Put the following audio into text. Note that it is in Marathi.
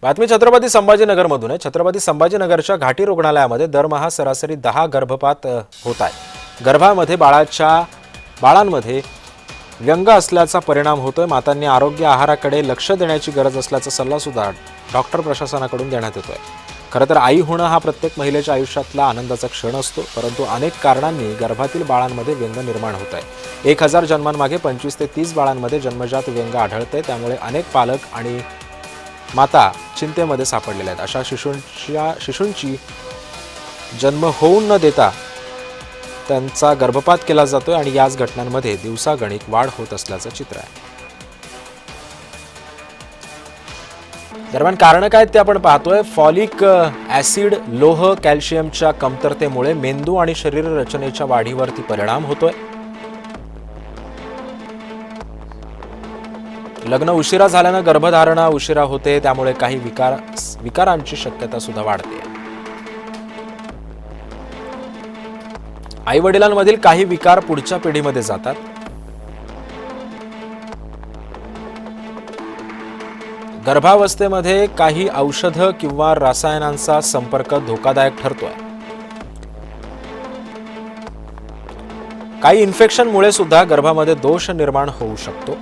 बातमी छत्रपती संभाजीनगरमधून आहे। छत्रपती संभाजीनगरच्या घाटी रुग्णालयामध्ये दरमहा सरासरी 10 गर्भपात होत आहेत। गर्भामध्ये बाळांमध्ये व्यंग असल्याचा परिणाम होतोय। मातांनी आरोग्य आहाराकडे लक्ष देण्याची गरज असल्याचा सल्ला सुद्धा डॉक्टर प्रशासनाकडून देण्यात येतोय। खरं तर आई होणं हा प्रत्येक महिलेच्या आयुष्यातला आनंदाचा क्षण असतो, परंतु अनेक कारणांनी गर्भातील बाळांमध्ये व्यंग निर्माण होत आहे। 1000 जन्मांमागे 25 ते 30 बाळांमध्ये जन्मजात व्यंग आढळते। त्यामुळे अनेक पालक आणि माता चिंतेमध्ये सापडलेल्या आहेत। अशा शिशूंची जन्म होऊन न देता त्यांचा गर्भपात केला जातोय आणि याच घटनांमध्ये दिवसागणिक वाढ होत असल्याचं चित्र आहे। दरम्यान कारण काय ते आपण पाहतोय। फॉलिक ऍसिड, लोह, कॅल्शियमच्या कमतरतेमुळे मेंदू आणि शरीर रचनेच्या वाढीवरती परिणाम होतोय। लग्न उशिरा झाल्यानं गर्भधारणा उशिरा होते, त्यामुळे काही विकारांची शक्यता सुद्धा वाढते। आई वडिलांमधील काही विकार पुढच्या पिढीमध्ये जातात। गर्भावस्थेमध्ये काही औषधं किंवा रसायनांचा संपर्क धोकादायक ठरतोय। काही इन्फेक्शनमुळे सुद्धा गर्भामध्ये दोष निर्माण होऊ शकतो।